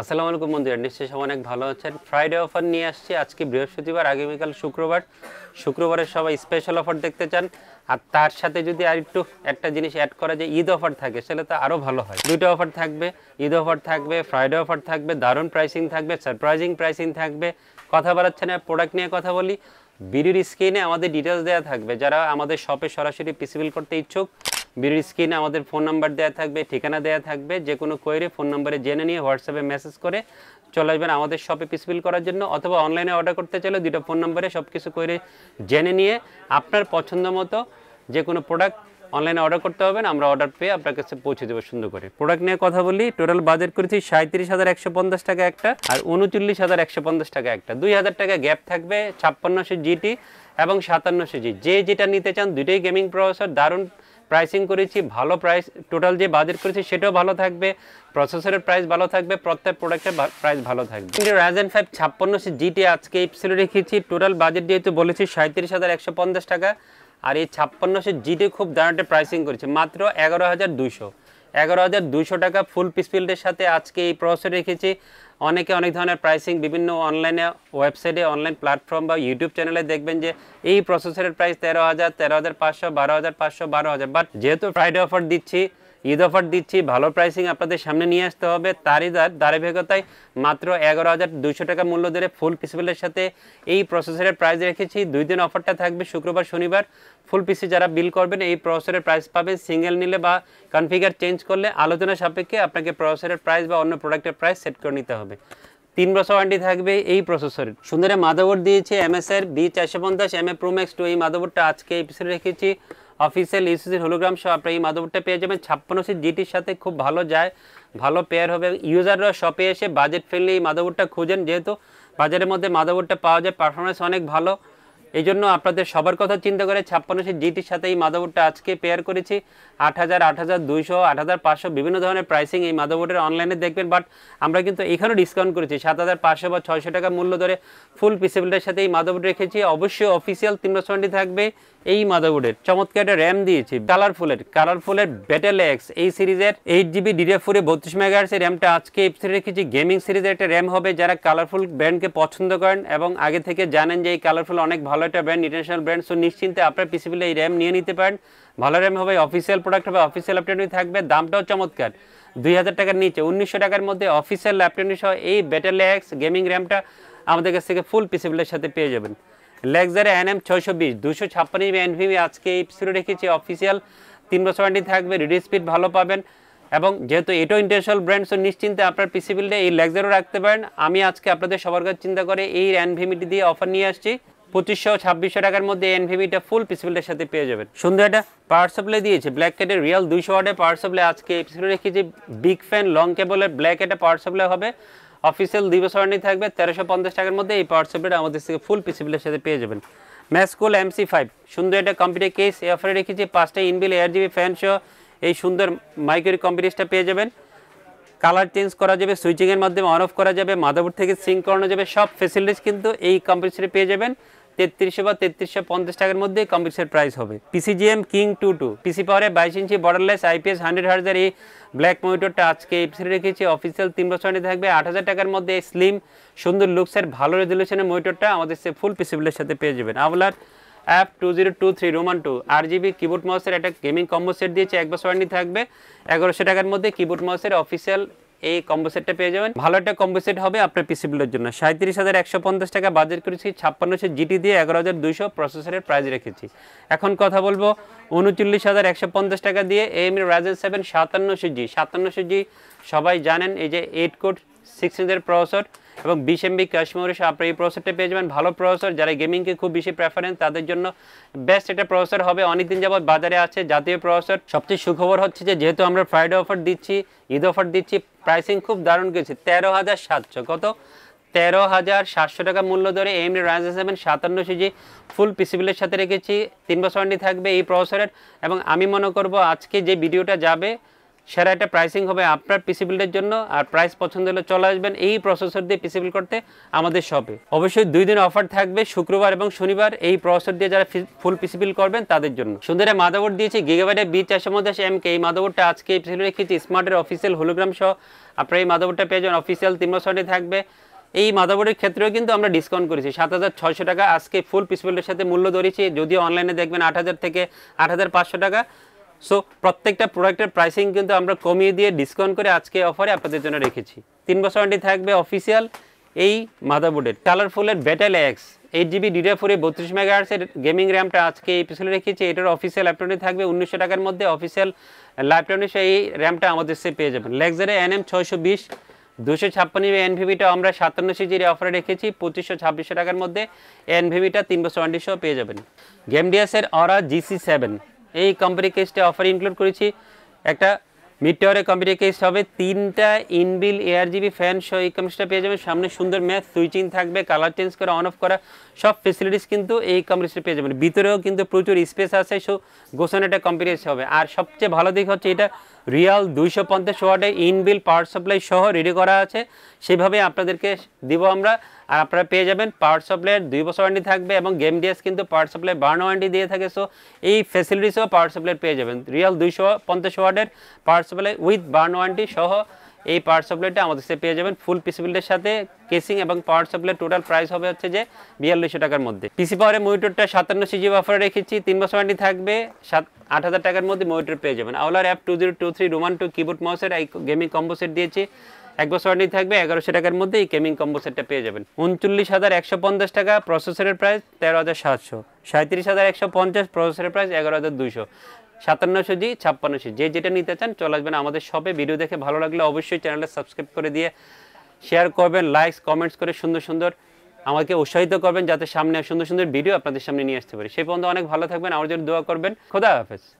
আসসালামু আলাইকুম বন্ধুরা, নিশ্চয়ই সবাই অনেক ভালো আছেন। ফ্রাইডে অফার নিয়ে আসছি আজকে বৃহস্পতিবার, আগামীকাল শুক্রবার। শুক্রবারের সবাই স্পেশাল অফার দেখতে চান, আর তার সাথে যদি আর একটু একটা জিনিস অ্যাড করা যায়, ঈদ অফার থাকে, সেটা তো আরও ভালো হয়। দুটো অফার থাকবে, ঈদ অফার থাকবে, ফ্রাইডে অফার থাকবে, দারুণ প্রাইসিং থাকবে, সারপ্রাইজিং প্রাইসিং থাকবে। কথা বাড়াচ্ছে না, প্রোডাক্ট নিয়ে কথা বলি। ভিডিওর স্ক্রিনে আমাদের ডিটেলস দেওয়া থাকবে। যারা আমাদের শপে সরাসরি পিসিবিল করতে ইচ্ছুক, ভিডিওর স্ক্রিনে আমাদের ফোন নাম্বার দেওয়া থাকবে, ঠিকানা দেওয়া থাকবে। যে কোনো কোয়েরি ফোন নাম্বারে জেনে নিয়ে হোয়াটসঅ্যাপে মেসেজ করে চলে আসবেন আমাদের শপে পিসিবিল করার জন্য, অথবা অনলাইনে অর্ডার করতে চাইলে দুটো ফোন নাম্বারে সব কিছু করে জেনে নিয়ে আপনার পছন্দ মতো যে কোনো প্রোডাক্ট অনলাইনে অর্ডার করতে হবে, আমরা অর্ডার পেয়ে আপনার কাছে পৌঁছে দেবো সুন্দর করে। প্রোডাক্ট নিয়ে কথা বলি। টোটাল বাজেট করেছি 37,150 টাকা একটা, আর 39,150 টাকা একটা। 2,000 টাকা গ্যাপ থাকবে 5600 জিটি এবং 5700 জি। যে যেটা নিতে চান, দুটোই গেমিং প্রসেসর, দারুণ প্রাইসিং করেছি, ভালো প্রাইস। টোটাল যে বাজেট করেছি সেটাও ভালো থাকবে, প্রসেসরের প্রাইস ভালো থাকবে, প্রত্যেক প্রোডাক্টের প্রাইস ভালো থাকবে। Ryzen 5 5600 জিটি আজকে এপিসোডে রেখেছি। টোটাল বাজেট যেহেতু বলেছি 37,150 টাকা, আর এই 5600 জিটি খুব দারুণ প্রাইসিং করেছে মাত্র 11,200 টাকা ফুল পিসবিল্ডের সাথে আজকে এই প্রসেসর রেখেছি। অনেকে অনেক ধরনের প্রাইসিং বিভিন্ন অনলাইনে ওয়েবসাইটে, অনলাইন প্ল্যাটফর্ম বা ইউটিউব চ্যানেলে দেখবেন যে এই প্রসেসরের প্রাইস 13,000, 13,500, 12,500, 12,000। বাট যেহেতু ফ্রাইডে অফার দিচ্ছি, ঈদ অফার দিচ্ছি, ভালো প্রাইসিং আপনাদের সামনে নিয়ে আসতে হবে। তারই ধারাবাহিকতায় মাত্র 11,200 টাকা মূল্য ধরে ফুল পিসিবিলের সাথে এই প্রসেসরের প্রাইস রেখেছি। 2 দিন অফারটা থাকবে, শুক্রবার শনিবার। ফুল পিসি যারা বিল করবেন এই প্রসেসরের প্রাইস পাবেন। সিঙ্গেল নিলে বা কনফিগার চেঞ্জ করলে আলোচনা সাপেক্ষে আপনাকে প্রসেসরের প্রাইস বা অন্য প্রোডাক্টের প্রাইস সেট করে নিতে হবে। 3 বছর ওয়ারেন্টি থাকবে এই প্রসেসরের। সুন্দর মাদারবোর্ড দিয়েছে MSI B450 MA Pro Max 2। এই মাদারবোর্ডটা আজকে এপিসোডে রেখেছি। অফিসিয়াল ইউসিসি হোলোগ্রাম সহ আপনার এই মাদারবোর্ডটা পেয়ে যাবেন। 5600 জিটির সাথে খুব ভালো যায়, ভালো পেয়ার হবে। ইউজাররা শপে এসে বাজেট ফ্রেন্ডলি এই মাদারবোর্ডটা খুঁজেন, যেহেতু বাজারের মধ্যে মাদারবোর্ডটা পাওয়া যায়, পারফরমেন্স অনেক ভালো। এই জন্য আপনাদের সবার কথা চিন্তা করে 5600 জিটির সাথে এই মাদারবোর্ডটা আজকে পেয়ার করেছি। 8,000, 8,200, 8,500 বিভিন্ন ধরনের প্রাইসিং এই মাদারবোর্ডের অনলাইনে দেখবেন। বাট আমরা কিন্তু এখানেও ডিসকাউন্ট করেছি, 7,500 বা 600 টাকা মূল্য ধরে ফুল পিসিবিলটার সাথে এই মাদারবোর্ড রেখেছি। অবশ্যই অফিসিয়াল 3 বছর ওয়ারেন্টি থাকবে এই মাদারবোর্ডের। চমৎকার একটা র্যাম দিয়েছি কালারফুলের ব্যাটেল এক্স এই সিরিজের 8GB DDR4 32 MHz এর র্যামটা আজকে এপিসোডে রেখেছি। গেমিং সিরিজের একটা র্যাম হবে, যারা কালারফুল ব্র্যান্ডকে পছন্দ করেন এবং আগে থেকে জানেন যে এই কালারফুল অনেক ভালো একটা ব্র্যান্ড, ইন্টারন্যাশনাল ব্র্যান্ড। সো নিশ্চিন্তে আপনার পিসিবিলে এই র্যাম নিয়ে নিতে পারেন। ভালো র্যাম হবে, অফিসিয়াল প্রোডাক্ট হবে, অফিসিয়াল ল্যাপটপ থাকবে। দামটাও চমৎকার, 2,000 টাকার নিচে 1900 টাকার মধ্যে অফিসিয়াল ল্যাপটপ সহ এই ব্যাটেল এক্স গেমিং র্যামটা আমাদের কাছ থেকে ফুল পিসিবিলের সাথে পেয়ে যাবেন। লেক্সারে NM 620 256 NVMe আজকে এই এপিসোডে রেখেছি। অফিসিয়াল 3 বছর ওয়ারেন্টি থাকবে, রিড স্পিড ভালো পাবেন। এবং যেহেতু এটাও ইন্টারন্যাশনাল ব্র্যান্ড, সো নিশ্চিন্তে আপনার পিসি বিল্ডে এই লেক্সারও রাখতে পারেন। আমি আজকে আপনাদের সবার কাছে চিন্তা করে এই NVMe দিয়ে অফার নিয়ে আসছি। 2500-2600 টাকার মধ্যে NVMe ফুল পিসি বিল্ডের সাথে পেয়ে যাবেন। সুন্দর একটা পাওয়ার সাপ্লাই দিয়েছে, ব্ল্যাক ক্যাটের রিয়েল 200 ওয়াটের পাওয়ার সাপ্লাই আজকে এপিসোডে রেখেছি। বিগ ফ্যান লং কেবলের ব্ল্যাক একটা পাওয়ার সাপ্লাই হবে। অফিসিয়াল 2 বছর ওয়ারেন্টি থাকবে। 1350 টাকার মধ্যে এই পাওয়ার সাপ্লাইটা আমাদের থেকে ফুল পিসিবিলের সাথে পেয়ে যাবেন। ম্যাসকুল MC5 সুন্দর একটা কম্পিউটার কেস এই অফারে রেখেছি। 5টা ইনবিল ARGB ফ্যান সহ এই সুন্দর মাইক্রো কম্পিউটারটা পেয়ে যাবেন। কালার চেঞ্জ করা যাবে, সুইচিংয়ের মাধ্যমে অন অফ করা যাবে, মাদারবোর্ড থেকে সিঙ্ক করানো যাবে, সব ফেসিলিটিস কিন্তু এই কম্পিউটারে পেয়ে যাবেন। 3300 বা 3350 টাকার মধ্যে কম্পিউটার প্রাইস হবে। PCGM King 22 পিসি পাওয়ারে 22 ইঞ্চি বর্ডারলেস IPS 100 হার্জের এই ব্ল্যাক মনিটরটা আজকে এপিসোডে রেখেছি। অফিসিয়াল 3 বছর থাকবে। 8,000 টাকার মধ্যে স্লিম সুন্দর লুকসের ভালো রেজলিউশনের মনিটরটা আমাদের সে ফুল পিসিবিলের সাথে পেয়ে যাবেন। আভলার F2023 Roman 2 RGB কিবোর্ড মাউসের একটা গেমিং কম্বো সেট দিয়েছে, 1 বছর ওয়ারেন্টি থাকবে। 1100 টাকার মধ্যে কিবোর্ড মাউসের অফিসিয়াল এই কম্বো সেটটা পেয়ে যাবেন। ভালো একটা কম্বো সেট হবে আপনার পিসিবিলের জন্য। 37,150 টাকা বাজেট করেছি। 5600 জিটি দিয়ে 11,200 প্রসেসরের প্রাইস রেখেছি। এখন কথা বলবো 39,150 টাকা দিয়ে AMD Ryzen 7 5700G 5700G সবাই জানেন এই যে 8 কোর 6 ইঞ্চের প্রসেসর এবং 20 MB ক্যাশ মেমরি সহ আপনার এই প্রসেসরটা পেয়ে যাবেন। ভালো প্রসেসর, যারা গেমিংকে খুব বেশি প্রেফারেন্স তাদের জন্য বেস্ট একটা প্রসেসর হবে। অনেকদিন যাবত বাজারে আছে জাতীয় প্রসেসর। সবচেয়ে সুখবর হচ্ছে যে যেহেতু আমরা ফ্রাইডে অফার দিচ্ছি, ঈদ অফার দিচ্ছি, প্রাইসিং খুব দারুণ গেছে। 13,700 কত 13,700 টাকা মূল্য ধরে AMD Ryzen 7 5700G ফুল পিসিবিলের সাথে রেখেছি। 3 বছর ওয়ারেন্টি থাকবে এই প্রসেসরের। এবং আমি মনে করব আজকে যে ভিডিওটা যাবে সেরা একটা প্রাইসিং হবে আপনার পিসি বিল্ডের জন্য। আর প্রাইস পছন্দ হলে চলে আসবেন এই প্রসেসর দিয়ে পিসি বিল্ড করতে আমাদের শপে। অবশ্যই 2 দিন অফার থাকবে, শুক্রবার এবং শনিবার, এই প্রসেসর দিয়ে যারা ফুল পিসি বিল্ড করবেন তাদের জন্য। সুন্দর মাদারবোর্ড দিয়েছি গিগাবাইটের B450 MK। এই মাদারবোর্ডটা আজকে এই পিসি রেখেছি স্মার্টের অফিসিয়াল হোলোগ্রাম সহ। আপনারা এই মাদারবোর্ডটা পেয়ে যাবেন, অফিসিয়াল 3 বছরের থাকবে। এই মাদারবোর্ডের ক্ষেত্রেও কিন্তু আমরা ডিসকাউন্ট করেছি 7600 টাকা আজকে ফুল পিসি বিল্ডের সাথে মূল্য ধরেছি, যদিও অনলাইনে দেখবেন 8000 থেকে 8500 টাকা। সো প্রত্যেকটা প্রোডাক্টের প্রাইসিং কিন্তু আমরা কমিয়ে দিয়ে ডিসকাউন্ট করে আজকে অফারে আপনাদের জন্য রেখেছি। 3 বছর ওয়ারেন্টি থাকবে অফিসিয়াল এই মাদারবোর্ডের। কালারফুলের ব্যাটেল এক্স 8GB DDR4 32 মেগাহার্টজের গেমিং র্যামটা আজকে এই পিছনে রেখেছি। এটার অফিসিয়াল ল্যাপটপে থাকবে 1900 টাকার মধ্যে। অফিসিয়াল ল্যাপটপে এই র্যামটা আমাদের সে পেয়ে যাবেন। লেক্সারে NM620 256 এনভিভিটা আমরা 57 অফারে রেখেছি 2500-2600 টাকার মধ্যে। এনভিভিটা 3 বছর ওয়ারেন্টি সহ পেয়ে যাবেন। গেমডিয়াসের অরা GC7 এই কোম্পানি কেসটা অফার ইনক্লুড করেছি। একটা মিড টাওয়ারের কোম্পানি কেস হবে, 3টা ইনবিল ARGB ফ্যান সহ এই কম্পিউটারটা পেয়ে যাবেন। সামনে সুন্দর ম্যাথ সুইচিং থাকবে, কালার চেঞ্জ করা, অন অফ করা সব ফেসিলিটিস কিন্তু এই কম্পিউটারটা পেয়ে যাবেন। ভিতরেও কিন্তু প্রচুর স্পেস আছে, সো গোছানো একটা কম্পিউটার হবে। আর সবচেয়ে ভালো দিক হচ্ছে এটা রিয়াল 250 ওয়াটের ইনবিল পাওয়ার সাপ্লাই সহ রেডি করা আছে, সেভাবে আপনাদেরকে দিব আমরা। আর আপনারা পেয়ে যাবেন পাওয়ার সাপ্লাইয়ের 2 বছর ওয়ারেন্টি থাকবে এবং গেমডিয়াস কিন্তু পাওয়ার সাপ্লাই বার্ন ওয়ারেন্টি দিয়ে থাকে। সো এই ফ্যাসিলিটিসও পাওয়ার সাপ্লাই পেয়ে যাবেন। রিয়াল 250 ওয়াটের power supply with burn warranty সহ এই পাওয়ার সাপ্লাইটা আমাদের সাথে পেয়ে যাবেন ফুল পিসি বিল্ডের সাথে। কেসিং এবং পাওয়ার সাপ্লাই টোটাল প্রাইস হবে হচ্ছে যে 4200 টাকার মধ্যে। পিসি পাওয়ারের মনিটরটা 57GB অফারে রেখেছি, 3 বছর ওয়ারেন্টি থাকবে, 8000 টাকার মধ্যে মনিটর পেয়ে যাবেন। আওলার F2023 রোমান 2 কিবোর্ড মাউসের এই গেমিং কম্বো সেট দিয়েছি, 1 বছর ওয়ারেন্টি থাকবে, 1100 টাকার মধ্যে এই গেমিং কম্বো সেটটা পেয়ে যাবেন। 39,150 টাকা প্রসেসরের প্রাইস, 13,700। 37,150 প্রসেসরের প্রাইস, 11,200। 5700G 5600 যে যেটা নিতে চান চলে আসবেন আমাদের শপে। ভিডিও দেখে ভালো লাগলে অবশ্যই চ্যানেলটা সাবস্ক্রাইব করে দিয়ে শেয়ার করবেন, লাইকস কমেন্টস করে সুন্দর সুন্দর আমাকে উৎসাহিত করবেন যাতে সামনে সুন্দর সুন্দর ভিডিও আপনাদের সামনে নিয়ে আসতে পারি। সেই পর্যন্ত অনেক ভালো থাকবেন, আমার জন্য দোয়া করবেন। খোদা হাফেজ।